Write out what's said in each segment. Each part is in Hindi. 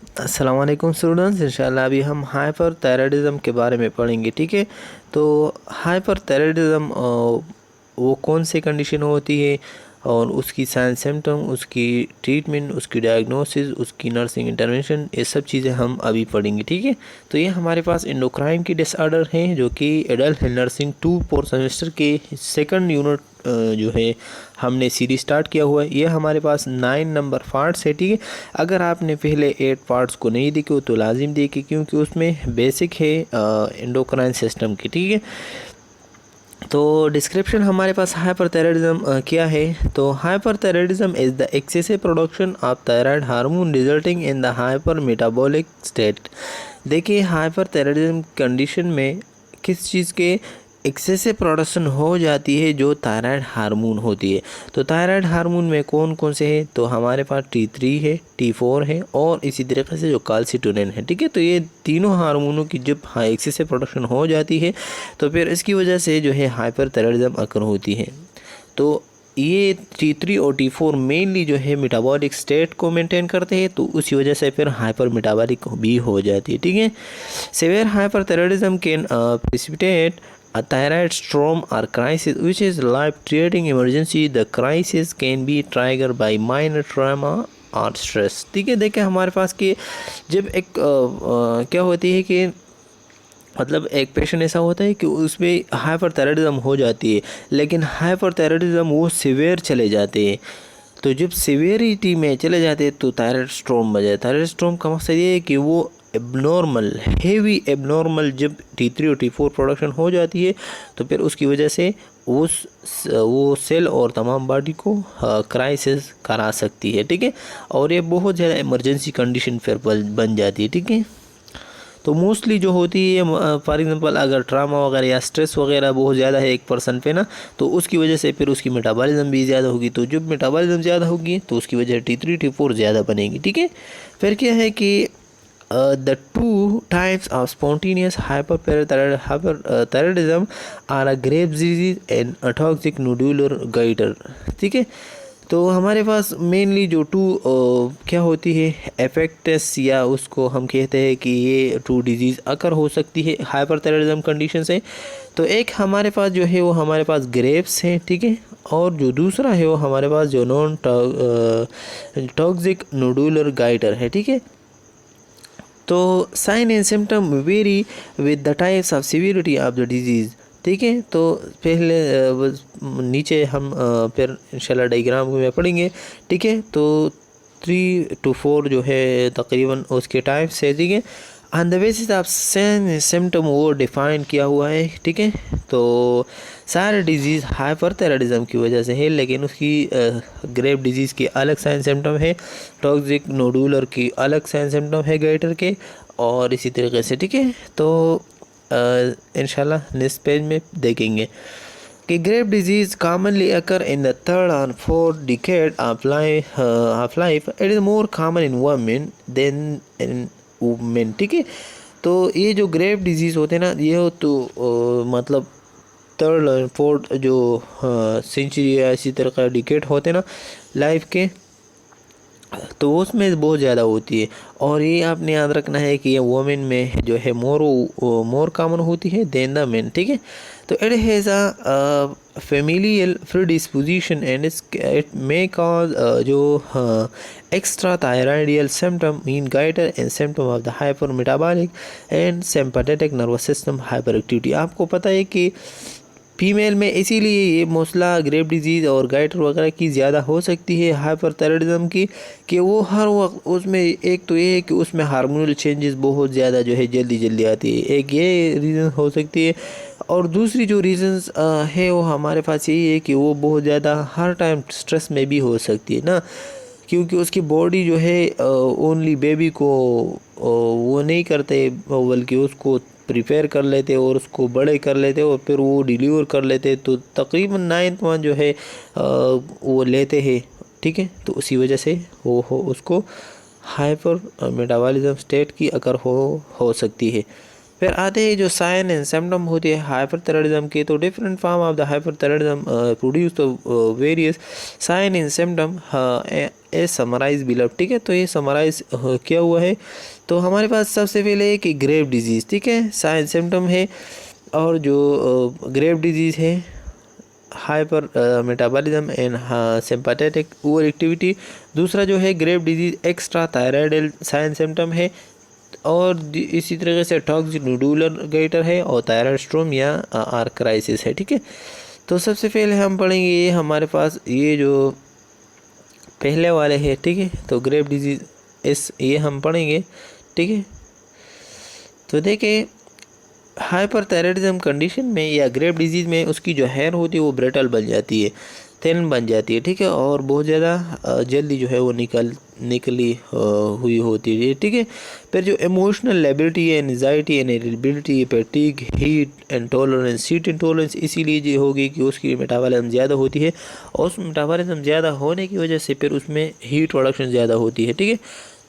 अस्सलाम वालेकुम स्टूडेंट्स, इंशाल्लाह अभी हम हाइपर थायराइडिज्म के बारे में पढ़ेंगे। ठीक है, तो हाइपर थायराइडिज्म वो कौन सी कंडीशन होती है और उसकी साइन सिम्टम, उसकी ट्रीटमेंट, उसकी डायग्नोसिस, उसकी नर्सिंग इंटरवेंशन, ये सब चीज़ें हम अभी पढ़ेंगे। ठीक है, तो ये हमारे पास एंडोक्राइन की डिसऑर्डर हैं जो कि एडल्ट हेल्थ नर्सिंग 2 सेमेस्टर के सेकंड यूनिट जो है हमने सीरीज स्टार्ट किया हुआ है। ये हमारे पास 9 नंबर पार्ट्स है। ठीक है, अगर आपने पहले 8 पार्ट्स को नहीं देखे हो तो लाजिम देखे, क्योंकि उसमें बेसिक है एंडोक्राइन सिस्टम की। ठीक है, तो डिस्क्रिप्शन हमारे पास हाइपरथायराइडिज्म क्या है। तो hyperthyroidism is the excessive production of thyroid hormone resulting in the hyper metabolic state. देखिए, हाइपरथायराइडिज्म कंडीशन में किस चीज़ के एक्सेसिव प्रोडक्शन हो जाती है, जो थायराइड हार्मोन होती है। तो थायराइड हार्मोन में कौन कौन से हैं, तो हमारे पास T3 है, T4 है और इसी तरीके से जो कैल्सिटोनिन है। ठीक है, तो ये तीनों हार्मोनों की जब एक्सेसिव प्रोडक्शन हो जाती है तो फिर इसकी वजह से जो है हाइपरथायराइडिज्म अकर होती है। तो ये T3 और T4 मेनली जो है मेटाबॉलिक स्टेट को मेंटेन करते हैं, तो उसी वजह से फिर हाइपर मेटाबॉलिक भी हो जाती है। ठीक है, severe hyperthyroidism can precipitate a thyroid storm or crisis which is life-threatening emergency. The crisis can be triggered by minor trauma और स्ट्रेस। ठीक है, देखिए हमारे पास कि जब एक क्या होती है कि मतलब एक पेशेंट ऐसा होता है कि उसमें हाइपरथायराइडिज्म हो जाती है, लेकिन हाइपरथायराइडिज्म वो सिवियर चले जाते हैं। तो जब सिवियरिटी में चले जाते हैं तो थायराइड स्ट्रोम बन जाए। थायराइड स्ट्रोम का मकसद ये है कि वो एबनॉर्मल, हेवी एबनॉर्मल जब T3 और T4 प्रोडक्शन हो जाती है तो फिर उसकी वजह से वो सेल और तमाम बॉडी को क्राइसिस करा सकती है। ठीक है, और ये बहुत ज़्यादा इमरजेंसी कंडीशन फिर बन जाती है। ठीक है, तो मोस्टली जो होती है, फॉर एग्जांपल अगर ट्रामा वगैरह या स्ट्रेस वगैरह बहुत ज़्यादा है एक पर्सन पे ना, तो उसकी वजह से फिर उसकी मेटाबॉलिज्म भी ज़्यादा होगी। तो जब मेटाबॉलिज्म ज़्यादा होगी तो उसकी वजह T3 T4 ज़्यादा बनेगी। ठीक है, फिर क्या है कि the two types of spontaneous hyperthyroidism are a Graves' disease and a toxic nodular goiter। ठीक है, तो हमारे पास मेनली जो क्या होती है एफेक्टस, या उसको हम कहते हैं कि ये 2 डिजीज़ अकर हो सकती है हाइपरथायराइडिज्म कंडीशन से। तो एक हमारे पास जो है वो हमारे पास ग्रेव्स है। ठीक है, और जो दूसरा है वो हमारे पास जो नॉन टॉक्सिक नोडुलर गाइटर है। ठीक है, तो sign and symptom vary with the types of severity of the disease. ठीक है, तो पहले नीचे हम फिर इंशाल्लाह डायग्राम में पढ़ेंगे। ठीक है, तो 3 to 4 जो है तकरीबन उसके टाइप्स है। ठीक है, on the basis of sine symptom वो डिफाइन किया हुआ है। ठीक है, तो सारे डिजीज़ हाइपरथायराइडिज्म की वजह से है, लेकिन उसकी ग्रेव डिजीज़ की अलग साइन सिम्टम है, टॉक्सिक नोडुलर की अलग साइन सिम्टम है गाइटर के, और इसी तरीके से। ठीक है, तो इंशाल्लाह नेक्स्ट पेज में देखेंगे कि grave disease commonly occur in the third और fourth decade of life. It is more common in women than in women. ठीक है, तो ये जो ग्रेव डिजीज़ होते हैं ना, ये तो मतलब थर्ड और फोर्थ जो सेंचुरी या इसी तरह का डिकेड होते हैं ना लाइफ के, तो उसमें बहुत ज़्यादा होती है। और ये आपने याद रखना है कि ये वुमेन में जो है मोर कॉमन होती है देन द मेन। ठीक है, तो it has a familial predisposition and it may cause जो extra thyroidal symptom mean goiter and symptom of the hyper metabolic and sympathetic nervous system hyper activity. आपको पता है कि फीमेल में इसीलिए ये मौसला ग्रेव डिजीज़ और गाइटर वगैरह की ज़्यादा हो सकती है हाइपरथायराइडिज्म की, कि वो हर वक्त उसमें एक तो ये है कि उसमें हार्मोनल चेंजेस बहुत ज़्यादा जो है जल्दी जल्दी आती है, एक ये रीज़न हो सकती है। और दूसरी जो रीज़न्स है वो हमारे पास यही है कि वो बहुत ज़्यादा हर टाइम स्ट्रेस में भी हो सकती है ना, क्योंकि उसकी बॉडी जो है ओनली बेबी को वो नहीं करते, बल्कि उसको प्रिपेयर कर लेते और उसको बड़े कर लेते और फिर वो डिलीवर कर लेते। तो तकरीबन 9th मंथ जो है वो लेते हैं। ठीक है, तो उसी वजह से वो उसको हाइपर मेटाबॉलिज्म स्टेट की अगर हो सकती है। फिर आते हैं जो साइन एंड सिम्टम होती है हाइपरथायराइडिज्म के। तो different form of the hyperthyroidism produce the various sign and symptom a summarise below, ठीक है। तो ये समराइज क्या हुआ है, तो हमारे पास सबसे पहले है कि ग्रेव डिजीज़, ठीक है, साइन सिम्टम है। और जो ग्रेव डिजीज़ है hyper metabolism and sympathetic over activity. दूसरा जो है grave disease extra thyroidal sign symptom है। और इसी तरीके से टॉक्सिक नोडुलर गैटर है और थायराइड स्ट्रोम या आर क्राइसिस है, ठीक है। तो सबसे पहले हम पढ़ेंगे ये हमारे पास ये जो पहले वाले हैं, ठीक है। तो ग्रेव डिजीज़ इस ये हम पढ़ेंगे, ठीक है। तो देखिए हाइपरथायराइडिज्म कंडीशन में या ग्रेव डिजीज़ में उसकी जो हेयर होती है वो ब्रिटल बन जाती है, थिन बन जाती है, ठीक है। और बहुत ज़्यादा जल्दी जो है वो निकली हुई होती है, ठीक है। फिर जो इमोशनल लेबिलिटी है, anxiety and irritability, fatigue, heat intolerance, heat intolerance इसीलिए ये होगी कि उसकी मेटाबॉलिज्म ज़्यादा होती है और उस मेटाबॉलिज्म ज़्यादा होने की वजह से फिर उसमें हीट प्रोडक्शन ज़्यादा होती है, ठीक है।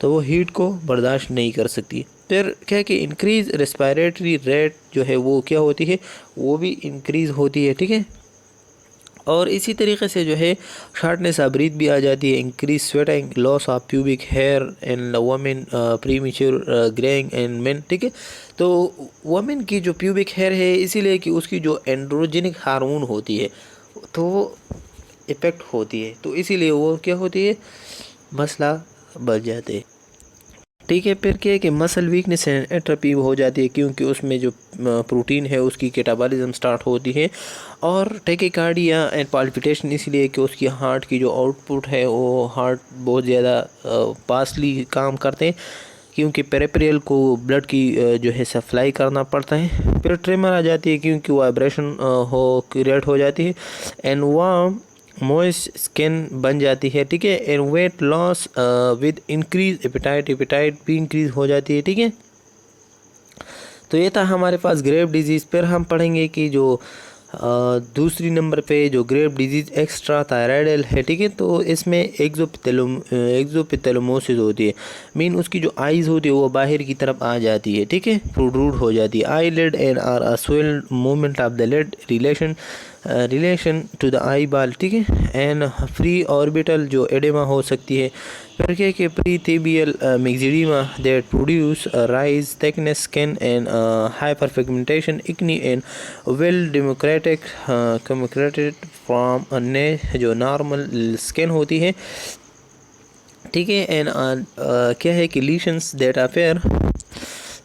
तो वो हीट को बर्दाश्त नहीं कर सकती। फिर क्या है कि इंक्रीज रेस्पिरेटरी रेट जो है वो क्या होती है, वो भी इंक्रीज़ होती है, ठीक है। और इसी तरीके से जो है शार्टनेस ऑफ ब्रीथ भी आ जाती है, increase sweating, loss of pubic here in women, premature greying in main, ठीक है। तो वुमेन की जो प्यूबिक हेयर है इसीलिए कि उसकी जो एंड्रोजेनिक हार्मोन होती है तो वो इफेक्ट होती है, तो इसीलिए वो क्या होती है, मसला बढ़ जाते हैं, ठीक है। फिर क्या है कि मसल वीकनेस एंड एट्रोफी हो जाती है क्योंकि उसमें जो प्रोटीन है उसकी कैटाबॉलिज्म स्टार्ट होती है। और टैकीकार्डिया एंड पाल्पिटेशन इसलिए कि उसकी हार्ट की जो आउटपुट है वो हार्ट बहुत ज़्यादा फास्टली काम करते हैं क्योंकि पेरिफेरल को ब्लड की जो है सप्लाई करना पड़ता है। फिर ट्रेमर आ जाती है क्योंकि वाइब्रेशन हो क्रिएट हो जाती है। एंड वार्म मॉइस्ट स्किन बन जाती है, ठीक है। And weight loss with increase appetite, appetite भी इंक्रीज हो जाती है, ठीक है। तो ये था हमारे पास ग्रेव डिजीज़। फिर हम पढ़ेंगे कि जो दूसरी नंबर पे जो ग्रेव डिजीज़ एक्स्ट्रा थायराइडल है, ठीक है। तो इसमें एक्सोपिथेलोमोसिस होती है, मीन उसकी जो आइज़ होती है वो बाहर की तरफ आ जाती है, ठीक है, प्रोट्रूड हो जाती है। Eye lid and are a swelled movement of the lid relation to the eye ball, ठीक है। एंड फ्री ऑर्बिटल जो एडेमा हो सकती है। फिर क्या कि pre tibial myxedema that produce rise thickness skin and hyperpigmentation acne and well democrated from ने जो नॉर्मल स्किन होती है, ठीक है। एंड क्या है कि लीशंस दैट अपेयर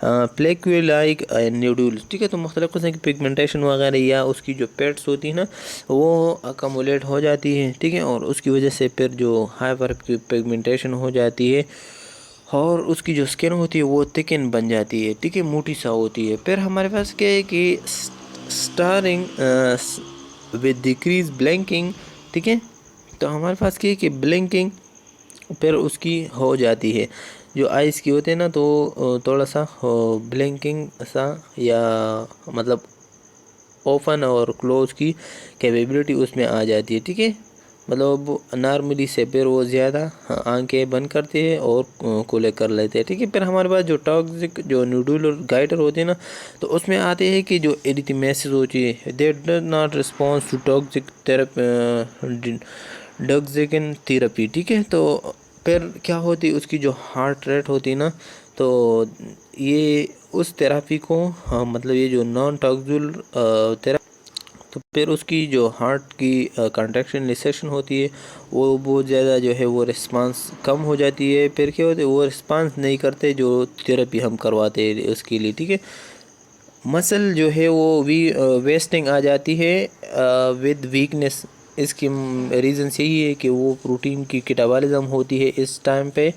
प्लेक्यू लाइक न्यूडल, ठीक है। तो मुख्तलिफ किस्म की पिगमेंटेशन वगैरह या उसकी जो पेट्स होती है ना वो अकमुलेट हो जाती है, ठीक है। और उसकी वजह से फिर जो हाइपर पिगमेंटेशन हो जाती है और उसकी जो स्किन होती है वो थिकन बन जाती है, ठीक है, मोटी सा होती है। फिर हमारे पास क्या है कि स्टारिंग विद डिक्रीज ब्लिंकिंग, ठीक है। तो हमारे पास क्या है कि ब्लिंकिंग फिर उसकी हो जाती है, जो आइस की होते हैं ना तो थोड़ा सा ब्लिंकिंग सा या मतलब ओपन और क्लोज की कैपेबिलिटी उसमें आ जाती है, ठीक है। मतलब नॉर्मली से फिर वो ज़्यादा आंखें बंद करते हैं और कूले कर लेते हैं, ठीक है। फिर हमारे पास जो टॉक्सिक जो नोडुलर और गाइटर होते हैं ना तो उसमें आते हैं कि जो एरिथमेसिस होती है they does not response to toxic डॉक्सिकन थेरेपी, ठीक है। तो फिर क्या होती है उसकी जो हार्ट रेट होती है ना तो ये उस थेरेपी को मतलब ये जो नॉन टॉक्सिल थेरेपी तो फिर उसकी जो हार्ट की कंट्रैक्शन रिसेशन होती है वो बहुत ज़्यादा जो है वो रिस्पांस कम हो जाती है। फिर क्या होता है वो रिस्पांस नहीं करते जो थेरेपी हम करवाते हैं उसके लिए, ठीक है। मसल जो है वो वेस्टिंग आ जाती है विद वीकनेस। इसकी रीज़न्स यही है कि वो प्रोटीन की कैटाबॉलिज्म होती है इस टाइम पे।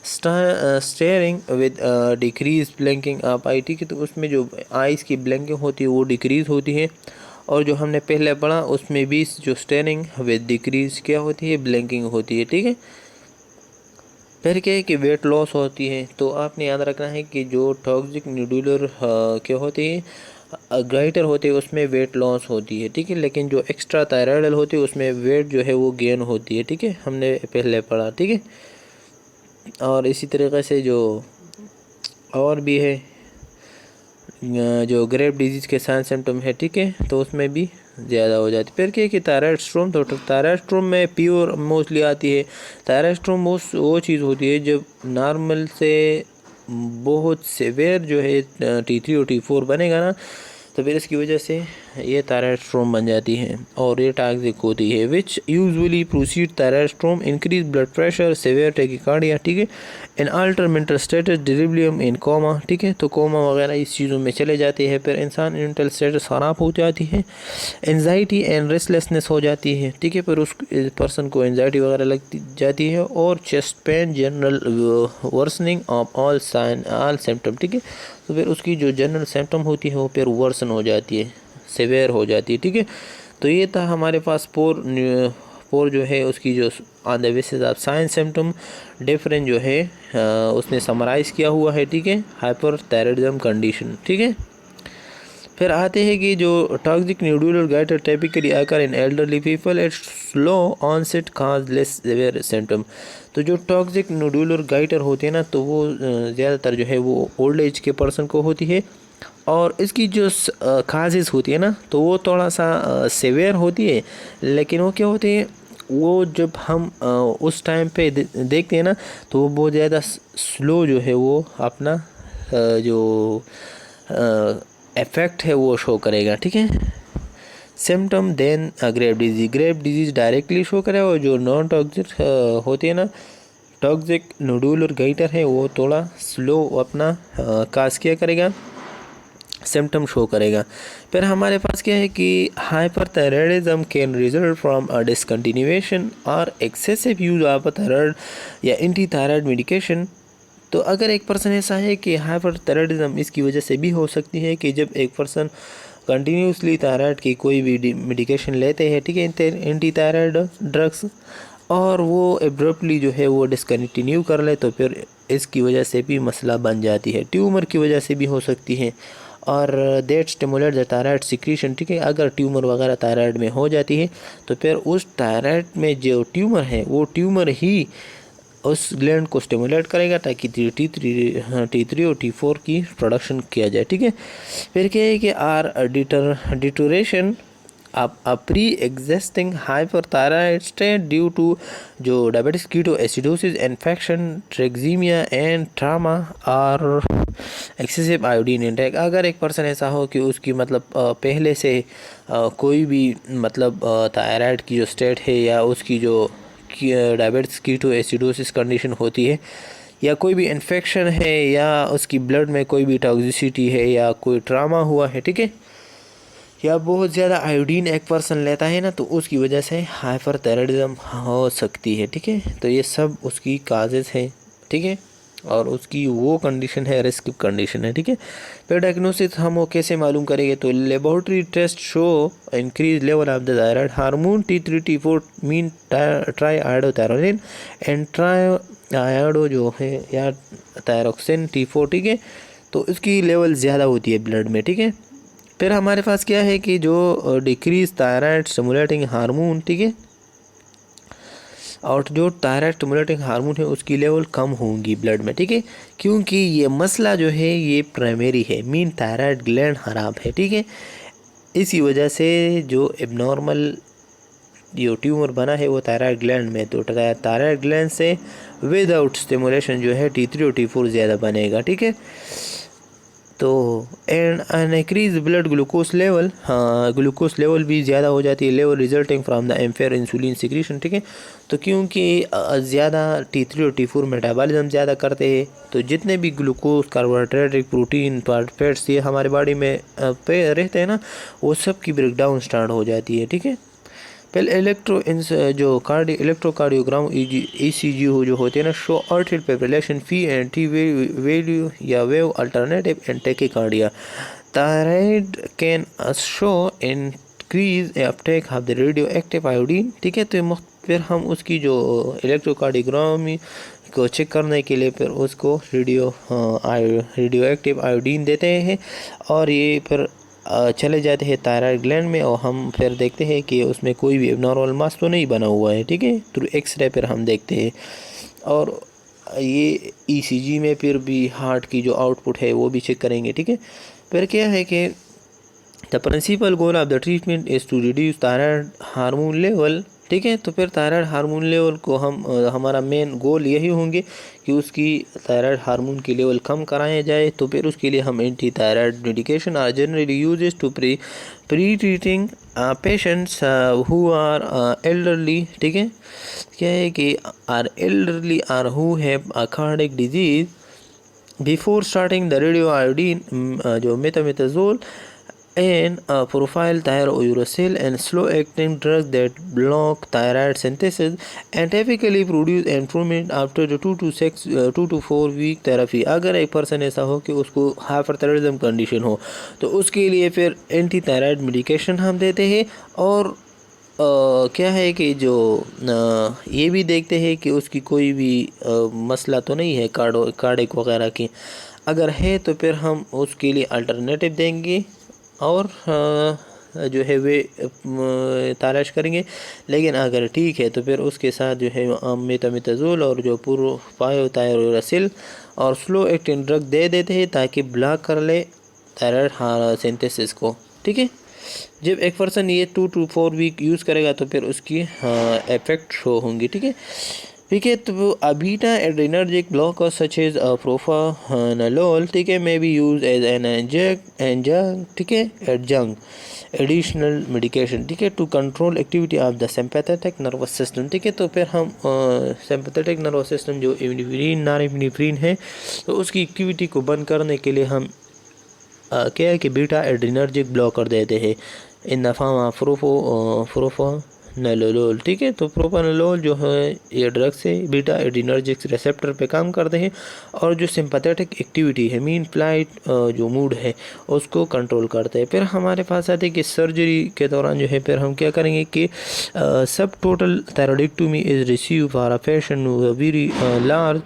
स्टेयरिंग विद डिक्रीज ब्लिंकिंग आप आई, ठीक है। तो उसमें जो आइज़ की ब्लिंकिंग होती है वो डिक्रीज़ होती है। और जो हमने पहले पढ़ा उसमें भी जो स्टेयरिंग विद डिक्रीज क्या होती है, ब्लिंकिंग होती है, ठीक है। फिर क्या है कि वेट लॉस होती है। तो आपने याद रखना है कि जो टॉक्सिक न्यूडुलर क्या होती है ग्राइटर होते हैं उसमें वेट लॉस होती है, ठीक है। लेकिन जो एक्स्ट्रा थायराइडल होती है उसमें वेट जो है वो गेन होती है, ठीक है, हमने पहले पढ़ा, ठीक है। और इसी तरीके से जो और भी है जो ग्रेव डिजीज़ के साइन सिम्टम है, ठीक है, तो उसमें भी ज़्यादा हो जाती है। फिर क्या है कि थायराइड स्ट्रोम, तो थायराइड स्ट्रोम में प्योर मोस्टली आती है। थायराइड स्ट्रोम मोस्ट वो चीज़ होती है जब नॉर्मल से बहुत सेवेयर जो है T3 और T4 बनेगा ना, तो फिर इसकी वजह से ये थायराइड स्ट्रोम बन जाती है और ये टॉक्सिक होती है। Which usually proceed thyroid storm increase blood pressure, severe tachycardia, ठीक है, in alter mental status, delirium, in coma, ठीक है, तो कोमा वगैरह इस चीज़ों में चले जाते हैं। फिर इंसान मेंटल स्टेटस ख़राब हो जाती है, एनजाइटी एंड रेस्टलेसनेस हो जाती है, ठीक है, फिर उस पर्सन को एनजाइटी वगैरह लगती जाती है, और chest pain, general worsening of all symptom, ठीक है, तो फिर उसकी जो जनरल सिम्टम होती है वो फिर वर्सन हो जाती है, सेवेयर हो जाती है, ठीक है। तो ये था हमारे पास पोर जो है उसकी जो on the basis of sine symptom different जो है उसने समराइज़ किया हुआ है, ठीक है, हाइपरथायराइडिज्म कंडीशन, ठीक है। फिर आते हैं कि जो toxic nodular goiter typically occur in elderly people at slow onset cause less severe symptom. तो जो टॉक्सिक न्यूडुलर गाइटर होते हैं ना, तो वो ज़्यादातर जो है वो ओल्ड एज के पर्सन को होती है, और इसकी जो काजेज़ होती है ना, तो वो थोड़ा सा सेवियर होती है, लेकिन वो क्या होते हैं, वो जब हम उस टाइम पे देखते हैं ना, तो वो बहुत ज़्यादा स्लो जो है वो अपना जो इफ़ेक्ट है वो शो करेगा, ठीक है। Symptom then grave disease directly show करेगा, और जो नॉन टॉक्सिक होती है ना, टॉक्सिक नोडुलर गाइटर है, वो थोड़ा स्लो अपना काज किया करेगा, सिम्टम शो करेगा। फिर हमारे पास क्या है कि hyperthyroidism can result from a discontinuation और एक्सेसिव यूज ऑफ थायराइड या एंटी थायराइड मेडिकेशन। तो अगर एक पर्सन ऐसा है कि हाइपरथायराइडिज्म इसकी वजह से भी हो सकती है कि जब एक पर्सन कंटिन्यूसली थायराइड की कोई भी मेडिकेशन लेते हैं, ठीक है, एंटी थायराइड ड्रग्स, और वो एब्रप्टली जो है वो डिसकंटिन्यू कर ले, तो फिर इसकी वजह से भी मसला बन जाती है। ट्यूमर की वजह से भी हो सकती है, और that stimulate the thyroid secretion, ठीक है, अगर ट्यूमर वगैरह थायराइड में हो जाती है, तो फिर उस थायराइड में जो ट्यूमर है वो ट्यूमर ही उस ग्लैंड को स्टिमुलेट करेगा ताकि T3 और T4 की प्रोडक्शन किया जाए, ठीक है। फिर क्या है कि deterioration a pre-existing hyperthyroid state due to जो diabetes ketoacidosis, infection, trexemia and trauma और excessive iodine intake। अगर एक पर्सन ऐसा हो कि उसकी मतलब पहले से कोई भी मतलब थायराइड की जो स्टेट है, या उसकी जो डायबिटीज़ कीटोएसिडोसिस कंडीशन होती है, या कोई भी इन्फेक्शन है, या उसकी ब्लड में कोई भी टॉक्सिसिटी है, या कोई ट्रामा हुआ है, ठीक है, या बहुत ज़्यादा आयोडीन एक पर्सन लेता है ना, तो उसकी वजह से हाइपरथायराइडिज्म हो सकती है, ठीक है। तो ये सब उसकी काजेज़ है, ठीक है, और उसकी वो कंडीशन है, रिस्क कंडीशन है, ठीक है। फिर डायग्नोसिस हम वो कैसे मालूम करेंगे, तो laboratory test show increase level of the thyroid hormone T3 T4 mean tri iodothyronine and tri iodo जो है या थायरोक्सिन T4, ठीक है, तो इसकी लेवल ज़्यादा होती है ब्लड में, ठीक है। फिर हमारे पास क्या है कि जो डिक्रीज थायराइड स्टिमुलेटिंग हार्मोन, ठीक है, और जो थायराइड स्टिमुलेटिंग हार्मोन है उसकी लेवल कम होंगी ब्लड में, ठीक है, क्योंकि ये मसला जो है ये प्राइमरी है, मीन थायराइड ग्लैंड खराब है, ठीक है। इसी वजह से जो एबनॉर्मल जो ट्यूमर बना है वो थायराइड ग्लैंड में, तो थायराइड ग्लैंड से विदाउट स्टिमुलेशन जो है T3 और T4 ज़्यादा बनेगा, ठीक है। तो and increase blood glucose level, हाँ, ग्लूकोज लेवल भी ज़्यादा हो जाती है, level resulting from the impaired insulin secretion, ठीक है। तो क्योंकि ज़्यादा T3 और T4 मेटाबॉलिज्म ज़्यादा करते हैं, तो जितने भी ग्लूकोज, कार्बोहाइड्रेट, प्रोटीन, फैट्स ये हमारे बॉडी में पे रहते हैं ना, वो सब की ब्रेकडाउन स्टार्ट हो जाती है, ठीक है। पहले इलेक्ट्रोकार्डियोग्राम ECG हो जो होते हैं ना, show atrial fibrillation, P and T value या wave alternative and tachycardia. Thyroid can show increase uptake of the radio active iodine, ठीक है। तो फिर हम उसकी जो इलेक्ट्रोकार्डियोग्रामी को चेक करने के लिए फिर उसको रेडियो एक्टिव आयोडीन देते हैं, और ये फिर चले जाते हैं थायराइड ग्लैंड में, और हम फिर देखते हैं कि उसमें कोई भी एबनॉर्मल मास तो नहीं बना हुआ है, ठीक है। थ्रू एक्सरे फिर हम देखते हैं, और ये ECG में फिर भी हार्ट की जो आउटपुट है वो भी चेक करेंगे, ठीक है। फिर क्या है कि the principal goal of the treatment is to reduce thyroid hormone level, ठीक है। तो फिर थायराइड हार्मोन लेवल को हम हमारा मेन गोल यही होंगे कि उसकी थायराइड हार्मोन की लेवल कम कराया जाए। तो फिर उसके लिए हम anti thyroid medication are generally uses to pre treating patients who are elderly, ठीक है। क्या है कि are elderly are who have a cardiac disease before starting the radio iodine जो मेटामेटाजोल and profile thyrouracil and slow acting drugs that block thyroid synthesis and typically produce improvement after the 2 to 4 week therapy। अगर एक पर्सन ऐसा हो कि उसको हाइपरथायराइडिज्म कंडीशन हो तो उसके लिए फिर एंटी थायराइड मेडिकेशन हम देते हैं। और क्या है कि जो ये भी देखते हैं कि उसकी कोई भी मसला तो नहीं है कार्डिक वगैरह की। अगर है तो फिर हम उसके लिए अल्टरनेटिव देंगे और जो है वे तलाश करेंगे। लेकिन अगर ठीक है तो फिर उसके साथ जो है मेटामेटाजोल और जो प्रोपायोथायरोसिल और स्लो एक्टिंग ड्रग दे देते हैं ताकि ब्लॉक कर ले थायराइड सिंथेसिस को, ठीक है। जब एक पर्सन ये 2 to 4 वीक यूज़ करेगा तो फिर उसकी इफेक्ट शो होंगी, ठीक है। ठीक है, तो beta adrenergic blocker such as propranolol, ठीक है, may be use as an adjunct, ठीक है, एडजंग एडिशनल मेडिकेशन, ठीक है, to control activity of the sympathetic nervous system, ठीक है। तो फिर हम सिंपैथेटिक नर्वस सिस्टम जो नॉरएपिनेफ्रिन है तो उसकी एक्टिविटी को बंद करने के लिए हम क्या है कि बीटा एड्रेनर्जिक ब्लॉकर देते हैं इन द फॉर्म ऑफ प्रोफानोलोल, ठीक है। तो प्रोपानोलोल जो है ये ड्रग्स है बीटा एड्रेनर्जिक रिसेप्टर पे काम करते हैं और जो सिंपैथेटिक एक्टिविटी है मीन फ्लाइट जो मूड है उसको कंट्रोल करते हैं। फिर हमारे पास आते हैं कि सर्जरी के दौरान जो है फिर हम क्या करेंगे कि sub total thyroidectomy is receive for a patient very large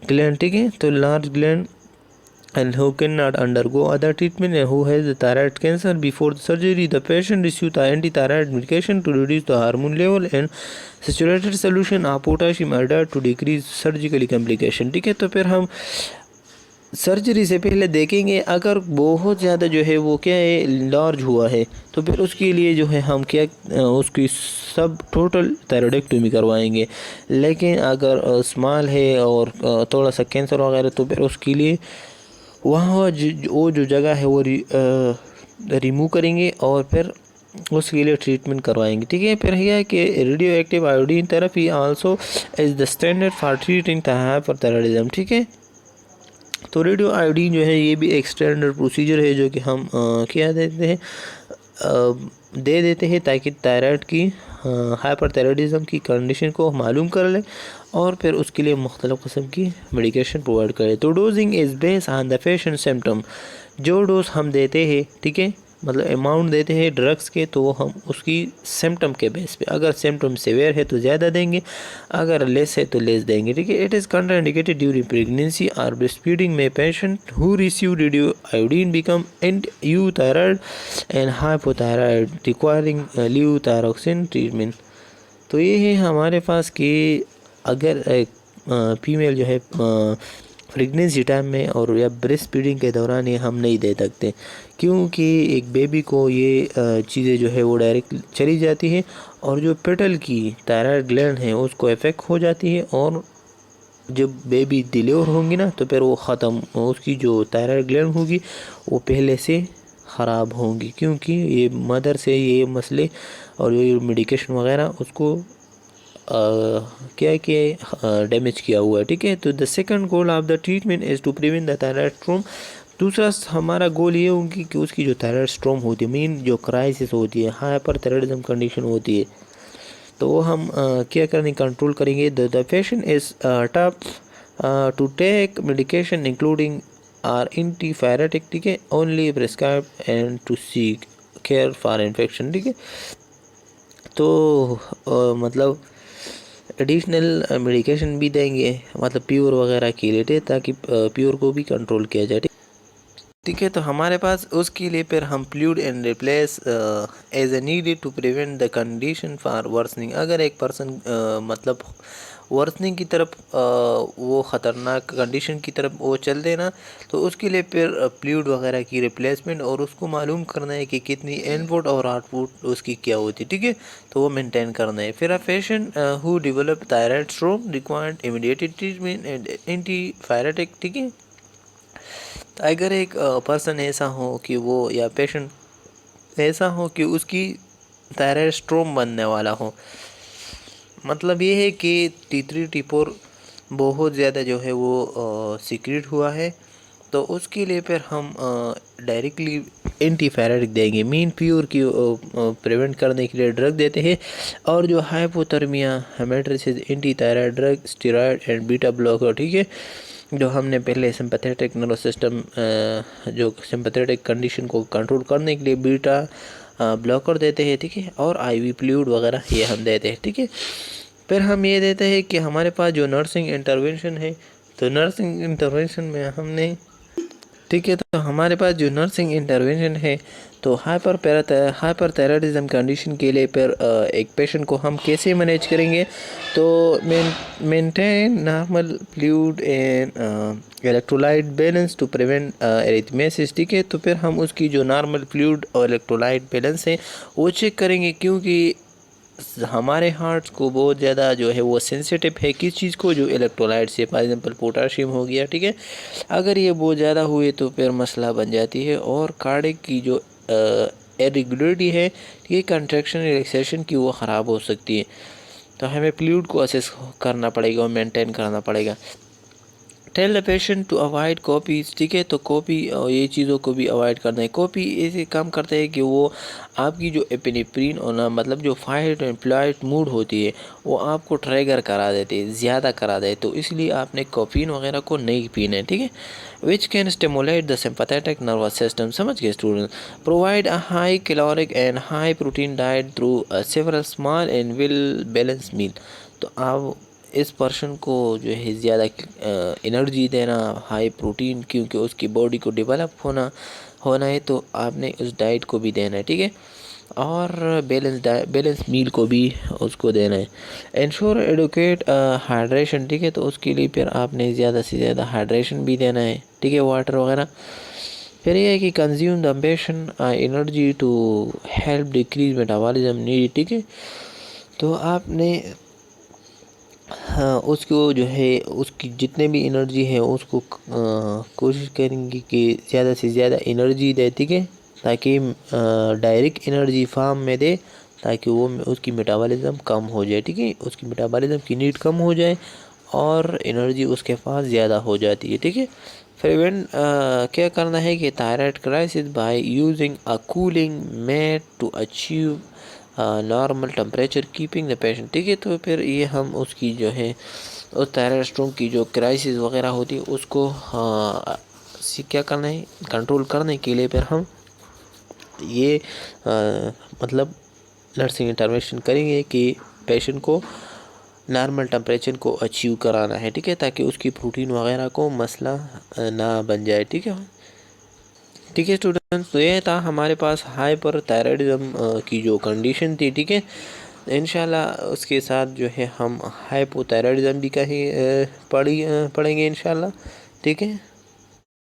gland, ठीक है। तो large gland and who cannot undergo other treatment and who has the thyroid cancer. Before the surgery the patient receives the anti-thyroid medication to reduce the hormone level and saturated solution of potassium iodide to decrease surgical complication, ठीक है। तो फिर हम सर्जरी से पहले देखेंगे अगर बहुत ज़्यादा जो है वो क्या है लार्ज हुआ है तो फिर उसके लिए जो है हम क्या उसकी सब टोटल थायरॉइडेक्टोमी करवाएंगे। लेकिन अगर स्मॉल है और थोड़ा सा कैंसर वगैरह तो फिर उसके लिए वहाँ वो जो जगह है वो रिमूव करेंगे और फिर उसके लिए ट्रीटमेंट करवाएंगे, ठीक है। फिर यह है कि radio active iodine therapy also is the standard for treating the hyperthyroidism, ठीक है। तो रेडियो आयोडीन जो है ये भी एक स्टैंडर्ड प्रोसीजर है जो कि हम क्या देते हैं दे देते हैं ताकि थायराइड की हाइपरथायराइडिज्म की कंडीशन को मालूम कर लें और फिर उसके लिए मुख्तलिफ़ किस्म की मेडिकेशन प्रोवाइड करें। तो dosing is based on the patient symptom, जो डोज हम देते हैं, ठीक है, मतलब अमाउंट देते हैं ड्रग्स के तो वो हम उसकी सिम्टम के बेस पे, अगर सिम्टम सीवियर है तो ज़्यादा देंगे, अगर लेस है तो लेस देंगे, ठीक है। It is contraindicated during pregnancy और ब्रेस्ट फीडिंग में patient who receive radio iodine become euthyroid and hypothyroid requiring levothyroxine treatment. तो ये है हमारे पास कि अगर एक फीमेल जो है प्रेगनेंसी टाइम में और या ब्रेस्ट फीडिंग के दौरान ये हम नहीं दे सकते क्योंकि एक बेबी को ये चीज़ें जो है वो डायरेक्ट चली जाती है और जो पेटल की थायराइड ग्लैंड है उसको इफेक्ट हो जाती है और जब बेबी डिलीवर होंगी ना तो फिर वो ख़त्म, उसकी जो थायराइड ग्लैंड होगी वो पहले से ख़राब होंगी क्योंकि ये मदर से ये मसले और ये मेडिकेशन वगैरह उसको क्या कि डैमेज किया हुआ है, ठीक है। तो the second goal of the treatment is to prevent the thyroid storm. दूसरा हमारा गोल ये होगी कि उसकी जो थायराइड स्ट्रोम होती है मीन जो क्राइसिस होती है हाइपरथायराइडिज्म कंडीशन होती है तो वो हम क्या करेंगे कंट्रोल करेंगे। The patient is tough to take medication including are antipyretic, ठीक है, only prescribe and to seek care for infection, ठीक है। तो मतलब एडिशनल मेडिकेशन भी देंगे मतलब प्योर वगैरह के लिए ताकि प्योर को भी कंट्रोल किया जाए, ठीक है। तो हमारे पास उसके लिए फिर हम fluid and replace as a needed to prevent the condition for worsening. अगर एक पर्सन मतलब वर्सनिंग की तरफ वो ख़तरनाक कंडीशन की तरफ वो चल देना, तो उसके लिए फिर फ्लूइड वगैरह की रिप्लेसमेंट और उसको मालूम करना है कि कितनी इनपुट और आउटपुट उसकी क्या होती है, ठीक है। तो वो मेंटेन करना है। फिर a patient who develop thyroid syndrome required immediate treatment and antipyretic, ठीक है। तो अगर एक पर्सन ऐसा हो कि वो या पेशेंट ऐसा हो कि उसकी थायराइड स्ट्रोम बनने वाला हो, मतलब ये है कि T3 T4 बहुत ज़्यादा जो है वो सीक्रेट हुआ है, तो उसके लिए फिर हम डायरेक्टली एंटीफायरेटिक देंगे, मीन प्योर की प्रिवेंट करने के लिए ड्रग देते हैं। और जो hypothermia, hematosis, anti thyroid drug, steroid and beta blocker, ठीक है, जो हमने पहले सिंपैथेटिक नर्वस सिस्टम जो सिंपैथेटिक कंडीशन को कंट्रोल करने के लिए बीटा ब्लॉकर देते हैं, ठीक है। और IV फ्लूइड वगैरह ये हम देते हैं, ठीक है। फिर हम ये देते हैं कि हमारे पास जो नर्सिंग इंटरवेंशन है, तो नर्सिंग इंटरवेंशन में हमने, ठीक है, तो हमारे पास जो नर्सिंग इंटरवेंशन है, तो हाइपरथायराइडिज्म कंडीशन के लिए फिर एक पेशेंट को हम कैसे मैनेज करेंगे, तो maintain normal fluid and electrolyte balance to prevent arrhythmias, ठीक है। तो फिर हम उसकी जो नॉर्मल फ्लूइड और इलेक्ट्रोलाइट बैलेंस है वो चेक करेंगे, क्योंकि हमारे हार्ट को बहुत ज़्यादा जो है वो सेंसिटिव है किस चीज़ को, जो इलेक्ट्रोलाइट से, फॉर एग्जांपल पोटाशियम हो गया, ठीक है। अगर ये बहुत ज़्यादा हुए तो फिर मसला बन जाती है। और कार्डिक की जो इरेगुलरिटी है, ये कंट्रैक्शन रिलैक्सेशन की, वो ख़राब हो सकती है। तो हमें फ्लूइड को असेस करना पड़ेगा और मेंटेन करना पड़ेगा। Tell the patient to avoid copies, ठीक है। तो कॉपी और ये चीज़ों को भी अवॉइड करना है। कॉपी ऐसे काम करते हैं कि वो आपकी जो एपिनेफ्रिन और ना, मतलब जो फाइट एंड फ्लाइट मूड होती है, वो आपको ट्रिगर करा देते हैं, ज़्यादा करा दे, तो इसलिए आपने कॉफीन वगैरह को नहीं पीना है, ठीक है। Which can stimulate the sympathetic nervous system, समझ गए student. Provide a high caloric and high protein diet through several small and well balance meal. तो आप इस पर्सन को जो है ज़्यादा एनर्जी देना, हाई प्रोटीन, क्योंकि उसकी बॉडी को डेवलप होना है, तो आपने उस डाइट को भी देना है, ठीक है। और बैलेंस मील को भी उसको देना है। इंश्योर एडुकेट हाइड्रेशन, ठीक है। तो उसके लिए फिर आपने ज़्यादा से ज़्यादा हाइड्रेशन भी देना है, ठीक है, वाटर वगैरह। फिर ये है कि consume the patient energy to help decrease metabolism need, ठीक है। तो आपने हाँ, उसको जो है उसकी जितने भी एनर्जी है उसको कोशिश करेंगे कि ज़्यादा से ज़्यादा एनर्जी दे, ठीक है, ताकि डायरेक्ट एनर्जी फार्म में दे, ताकि वो उसकी मेटाबॉलिज्म कम हो जाए, ठीक है, उसकी मेटाबॉलिज्म की नीड कम हो जाए और एनर्जी उसके पास ज़्यादा हो जाती है, ठीक है। प्रिवेंट क्या करना है कि thyroid crisis by using a cooling med to achieve normal temperature keeping the patient, ठीक है। तो फिर ये हम उसकी जो है उस थायराइड स्ट्रोम की जो क्राइसिस वगैरह होती है उसको क्या करना है, कंट्रोल करने के लिए फिर हम ये मतलब नर्सिंग इंटरवेंशन करेंगे कि पेशेंट को नॉर्मल टेम्परेचर को अचीव कराना है, ठीक है, ताकि उसकी प्रोटीन वगैरह को मसला ना बन जाए, ठीक है। ठीक है स्टूडेंट्स, तो ये था हमारे पास हाइपर थायराइडिज्म की जो कंडीशन थी, ठीक है। इंशाल्लाह उसके साथ जो है हम हाइपोथायराइडिज्म भी कहीं पढ़ेंगे इंशाल्लाह, ठीक है।